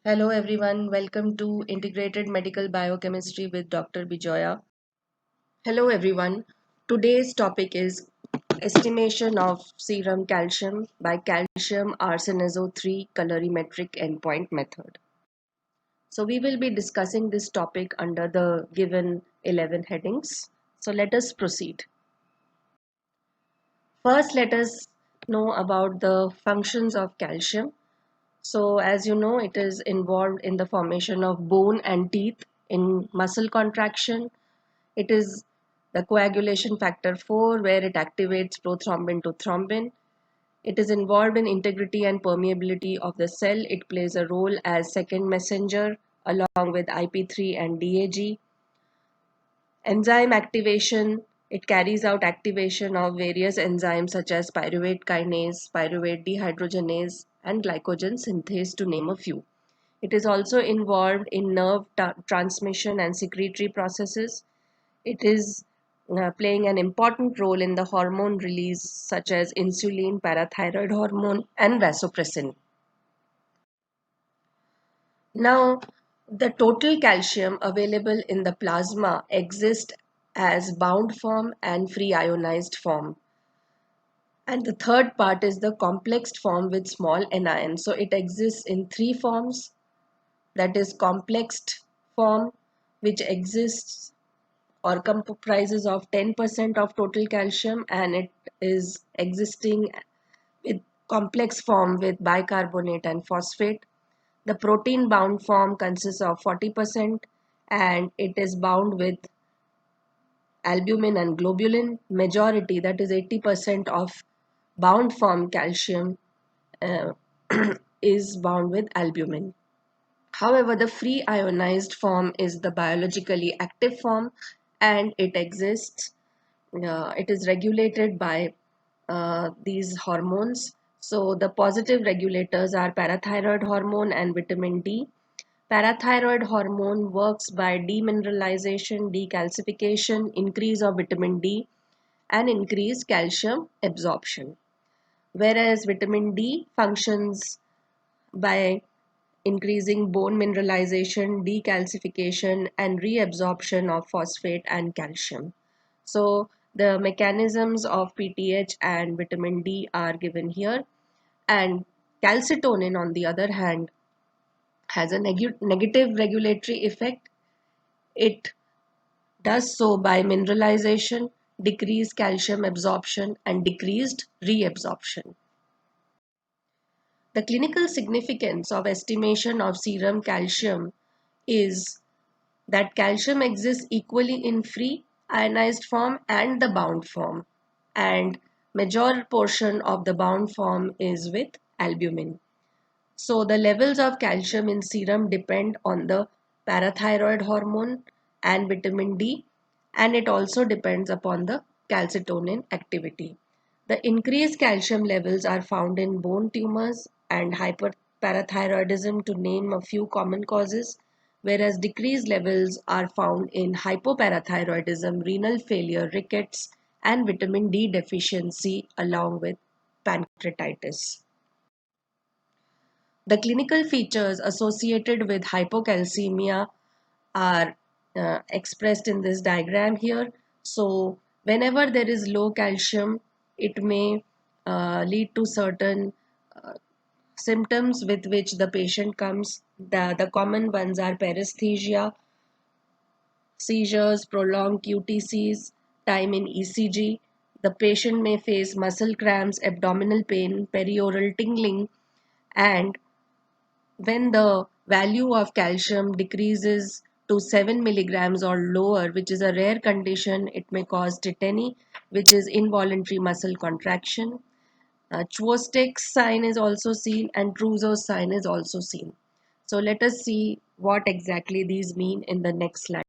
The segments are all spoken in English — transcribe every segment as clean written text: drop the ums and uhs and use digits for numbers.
Hello everyone, welcome to Integrated Medical Biochemistry with Dr. Bijoya. Hello everyone, today's topic is estimation of serum calcium by calcium arsenizo 3 colorimetric endpoint method. So we will be discussing this topic under the given 11 headings. So let us proceed. First, let us know about the functions of calcium. So, as you know, it is involved in the formation of bone and teeth in muscle contraction. It is the coagulation factor 4 where it activates prothrombin to thrombin. It is involved in integrity and permeability of the cell. It plays a role as second messenger along with IP3 and DAG. Enzyme activation, it carries out activation of various enzymes such as pyruvate kinase, pyruvate dehydrogenase, and glycogen synthase, to name a few. It is also involved in nerve transmission and secretory processes. It is playing an important role in the hormone release such as insulin, parathyroid hormone, and vasopressin. Now, the total calcium available in the plasma exists as bound form and free ionized form. And the third part is the complexed form with small anion. So it exists in three forms, that is complexed form, which exists or comprises of 10% of total calcium, and it is existing with complex form with bicarbonate and phosphate. The protein bound form consists of 40% and it is bound with albumin and globulin. Majority, that is 80% of bound form calcium uh, is bound with albumin. However, the free ionized form is the biologically active form and it exists. It is regulated by these hormones. So the positive regulators are parathyroid hormone and vitamin D. Parathyroid hormone works by demineralization, decalcification, increase of vitamin D, and increased calcium absorption. Whereas vitamin D functions by increasing bone mineralization, decalcification, and reabsorption of phosphate and calcium. So the mechanisms of PTH and vitamin D are given here. And calcitonin, on the other hand, has a negative regulatory effect. It does so by mineralization, decreased calcium absorption, and decreased reabsorption. The clinical significance of estimation of serum calcium is that calcium exists equally in free ionized form and the bound form, and major portion of the bound form is with albumin. So the levels of calcium in serum depend on the parathyroid hormone and vitamin D, and it also depends upon the calcitonin activity. The increased calcium levels are found in bone tumors and hyperparathyroidism, to name a few common causes, whereas decreased levels are found in hypoparathyroidism, renal failure, rickets, and vitamin D deficiency, along with pancreatitis. The clinical features associated with hypocalcemia are expressed in this diagram here. So, whenever there is low calcium, it may lead to certain uh, symptoms with which the patient comes. The common ones are paresthesia, seizures, prolonged QTCs, time in ECG. The patient may face muscle cramps, abdominal pain, perioral tingling, and when the value of calcium decreases to 7 milligrams or lower, which is a rare condition, it may cause tetany, which is involuntary muscle contraction. Chvostek's sign is also seen and Truzov's sign is also seen. So let us see what exactly these mean in the next slide.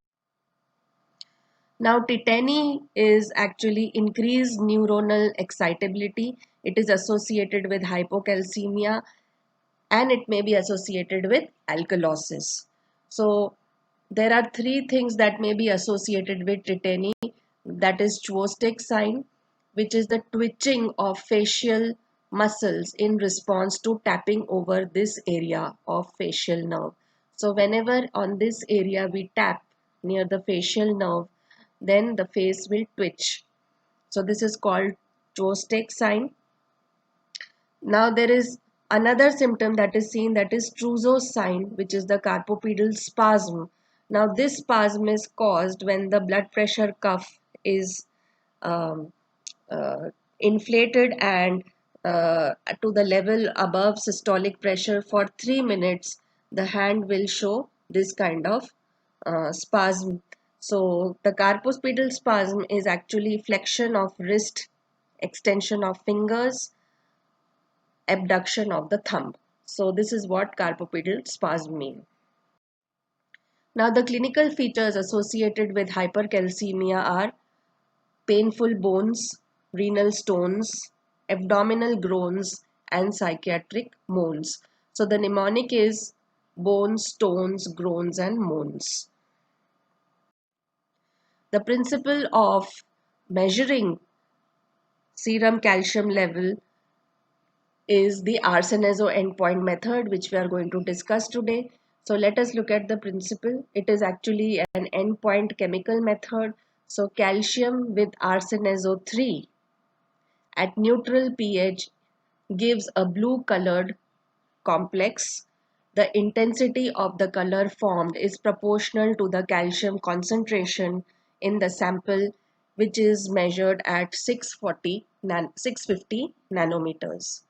Now, tetany is actually increased neuronal excitability. It is associated with hypocalcemia and it may be associated with alkalosis. So there are three things that may be associated with tetany, that is Chvostek sign, which is the twitching of facial muscles in response to tapping over this area of facial nerve. So whenever on this area we tap near the facial nerve, then the face will twitch. So this is called Chvostek sign. Now there is another symptom that is seen, that is Trousseau's sign, which is the carpopedal spasm. Now this spasm is caused when the blood pressure cuff is um, uh, inflated and to the level above systolic pressure for 3 minutes. The hand will show this kind of spasm. So the carpospedal spasm is actually flexion of wrist, extension of fingers, abduction of the thumb. So this is what carpopedal spasm means. Now the clinical features associated with hypercalcemia are painful bones, renal stones, abdominal groans, and psychiatric moans. So the mnemonic is bones, stones, groans, and moans. The principle of measuring serum calcium level is the Arseneso endpoint method, which we are going to discuss today. So let us look at the principle. It is actually an endpoint chemical method. So calcium with Arseneso 3 at neutral pH gives a blue colored complex. The intensity of the color formed is proportional to the calcium concentration in the sample, which is measured at 650 nanometers.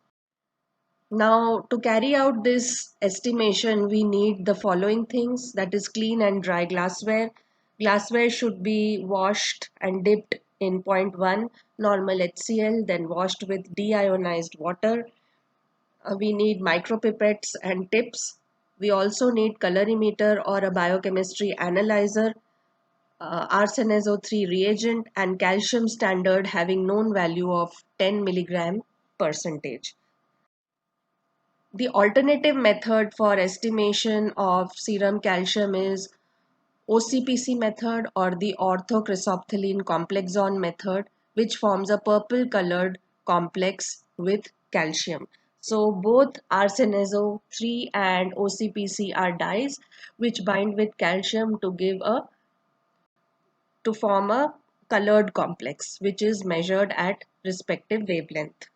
Now, to carry out this estimation, we need the following things, that is clean and dry glassware. Glassware should be washed and dipped in zero point 0.1 normal HCl, then washed with deionized water. We need micropipettes and tips. We also need colorimeter or a biochemistry analyzer, Arseneso 3 reagent, and calcium standard having known value of 10 milligram percentage. The alternative method for estimation of serum calcium is OCPC method or the orthochrysophthalene complexon method, which forms a purple colored complex with calcium. So both Arseneso 3 and OCPC are dyes which bind with calcium to form a colored complex, which is measured at respective wavelength.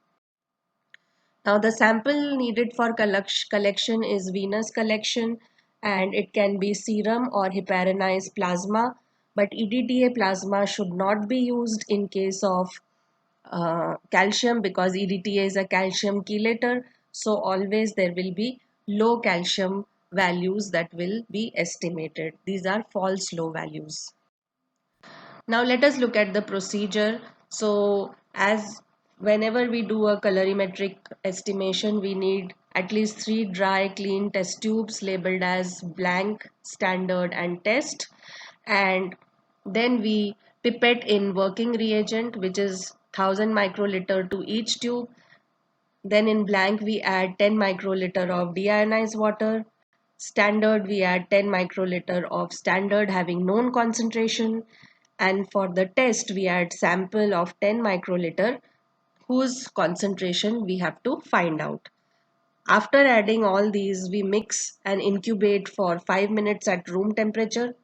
Now the sample needed for collection is venous collection, and it can be serum or heparinized plasma, but EDTA plasma should not be used in case of calcium because EDTA is a calcium chelator, so always there will be low calcium values that will be estimated. These are false low values. Now let us look at the procedure. So as whenever we do a colorimetric estimation, we need at least 3 dry clean test tubes labeled as blank, standard and test. And then we pipette in working reagent, which is 1000 microliter to each tube. Then in blank we add 10 microliter of deionized water. Standard we add 10 microliter of standard having known concentration, and for the test we add sample of 10 microliter whose concentration we have to find out. After adding all these, we mix and incubate for 5 minutes at room temperature.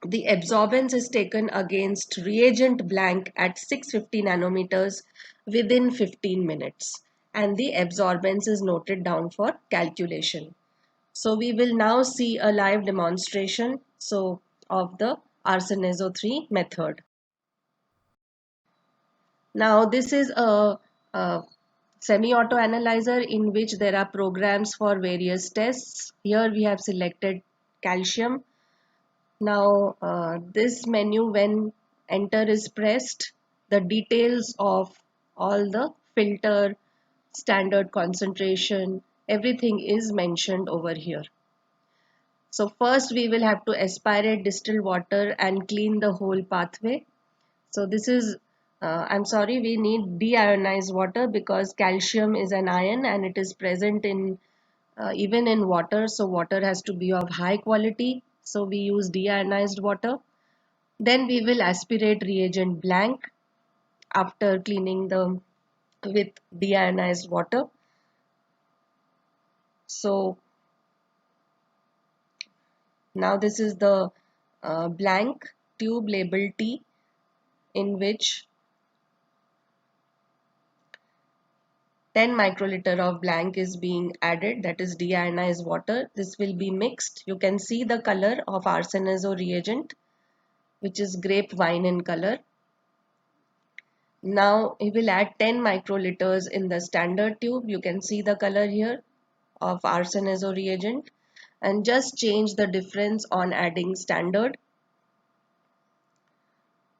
The absorbance is taken against reagent blank at 650 nanometers within 15 minutes, and the absorbance is noted down for calculation. So we will now see a live demonstration of the Arseneso 3 method. Now this is a semi-auto analyzer in which there are programs for various tests. Here we have selected calcium. Now this menu, when enter is pressed, the details of all the filter, standard concentration, everything is mentioned over here. So first we will have to aspirate distilled water and clean the whole pathway. So this is, I'm sorry, we need deionized water because calcium is an ion and it is present in even in water. So water has to be of high quality. So we use deionized water. Then we will aspirate reagent blank after cleaning the with deionized water. So now this is the blank tube labeled T, in which 10 microliter of blank is being added, that is deionized water. This will be mixed. You can see the color of arsenazo reagent, which is grape wine in color. Now he will add 10 microliters in the standard tube. You can see the color here of arsenazo reagent, and just change the difference on adding standard.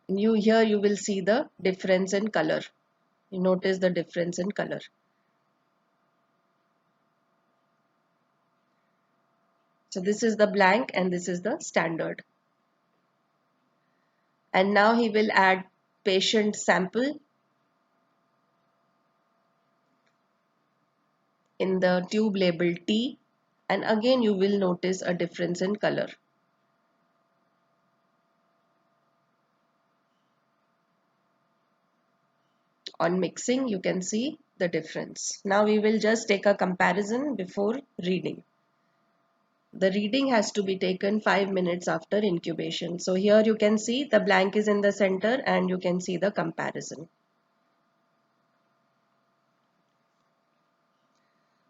Here you will see the difference in color. You notice the difference in color. So this is the blank and this is the standard. And now he will add patient sample in the tube labeled T, and again you will notice a difference in color. On mixing, you can see the difference. Now we will just take a comparison before reading. The reading has to be taken 5 minutes after incubation. So here you can see the blank is in the center and you can see the comparison.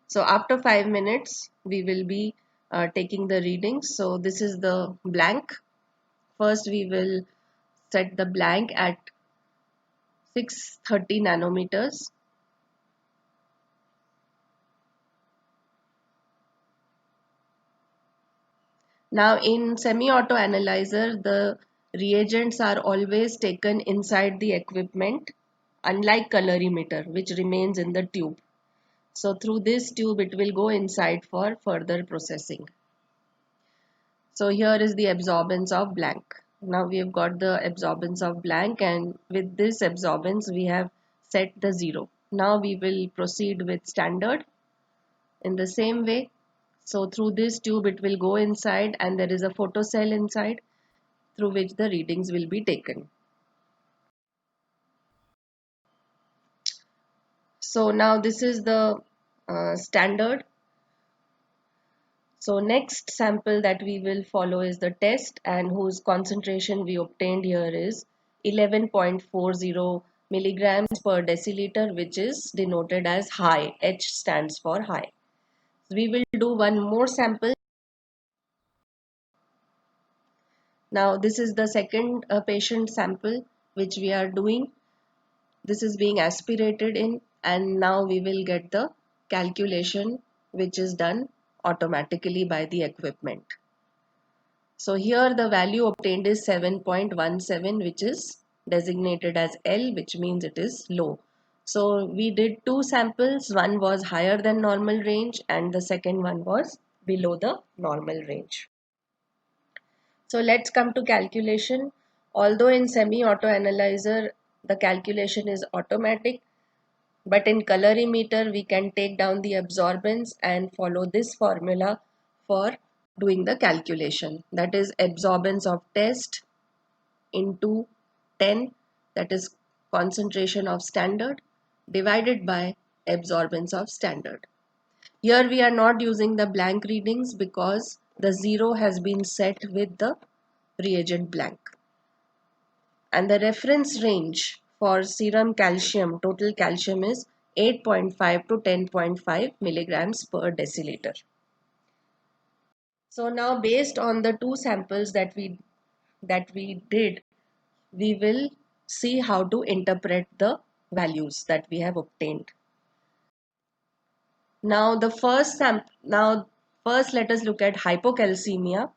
So after 5 minutes, we will be taking the readings. So this is the blank. First, we will set the blank at 630 nanometers. Now in semi-auto analyzer, the reagents are always taken inside the equipment, unlike colorimeter, which remains in the tube. So through this tube, it will go inside for further processing. So here is the absorbance of blank. Now we have got the absorbance of blank, and with this absorbance, we have set the 0. Now we will proceed with standard in the same way. So through this tube it will go inside and there is a photocell inside through which the readings will be taken. So now this is the standard. So next sample that we will follow is the test, and whose concentration we obtained here is 11.40 milligrams per deciliter, which is denoted as high. H stands for high. We will do one more sample. Now this is the second patient sample which we are doing. This is being aspirated in, and now we will get the calculation which is done automatically by the equipment. So here the value obtained is 7.17, which is designated as L, which means it is low. So we did two samples. One was higher than normal range and the second one was below the normal range. So let's come to calculation. Although in semi-auto analyzer the calculation is automatic, but in colorimeter we can take down the absorbance and follow this formula for doing the calculation. That is absorbance of test into 10, that is concentration of standard, divided by absorbance of standard. Here we are not using the blank readings because the 0 has been set with the reagent blank. And the reference range for serum calcium, total calcium, is 8.5 to 10.5 milligrams per deciliter. So now based on the two samples that we did, we will see how to interpret the values that we have obtained. Now first let us look at hypocalcemia.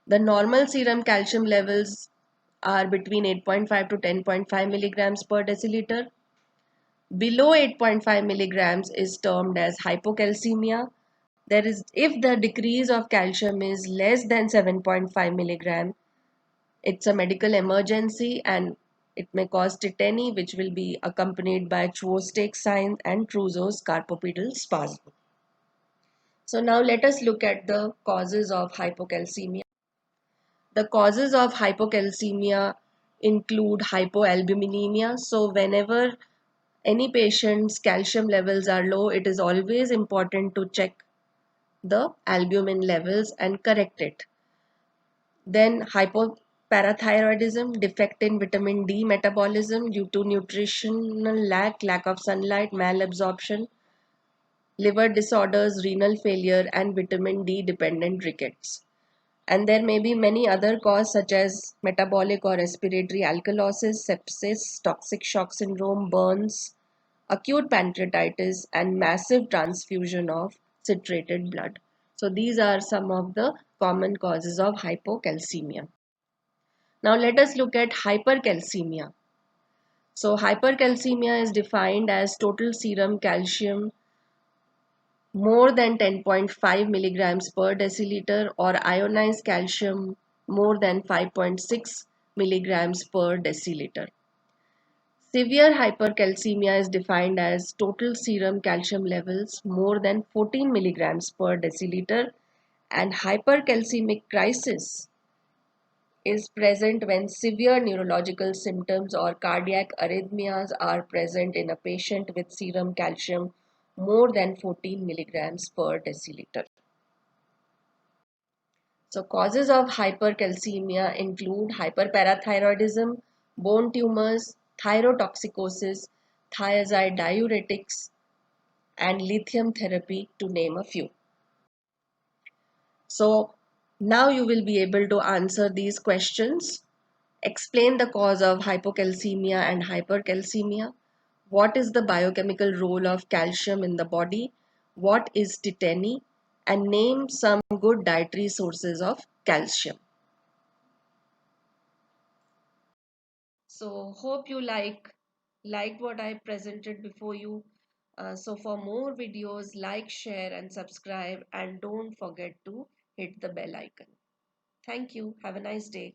The normal serum calcium levels are between 8.5 to 10.5 milligrams per deciliter. Below 8.5 milligrams is termed as hypocalcemia. If the decrease of calcium is less than 7.5 milligram, it's a medical emergency and it may cause tetany, which will be accompanied by Chvostek sign and Trousseau's carpopedal spasm. So now let us look at the causes of hypocalcemia. The causes of hypocalcemia include hypoalbuminemia. So whenever any patient's calcium levels are low, it is always important to check the albumin levels and correct it. Then hypoparathyroidism, defect in vitamin D metabolism due to nutritional lack of sunlight, malabsorption, liver disorders, renal failure, and vitamin D dependent rickets. And there may be many other causes such as metabolic or respiratory alkalosis, sepsis, toxic shock syndrome, burns, acute pancreatitis, and massive transfusion of citrated blood. So these are some of the common causes of hypocalcemia. Now let us look at hypercalcemia. So hypercalcemia is defined as total serum calcium more than 10.5 milligrams per deciliter or ionized calcium more than 5.6 milligrams per deciliter. Severe hypercalcemia is defined as total serum calcium levels more than 14 milligrams per deciliter, and hypercalcemic crisis is present when severe neurological symptoms or cardiac arrhythmias are present in a patient with serum calcium more than 14 milligrams per deciliter. So causes of hypercalcemia include hyperparathyroidism, bone tumors, thyrotoxicosis, thiazide diuretics, and lithium therapy, to name a few. So now you will be able to answer these questions. Explain the cause of hypocalcemia and hypercalcemia. What is the biochemical role of calcium in the body? What is tetany? And name some good dietary sources of calcium. So hope you liked what I presented before you. So for more videos, like, share and subscribe, and don't forget to hit the bell icon. Thank you. Have a nice day.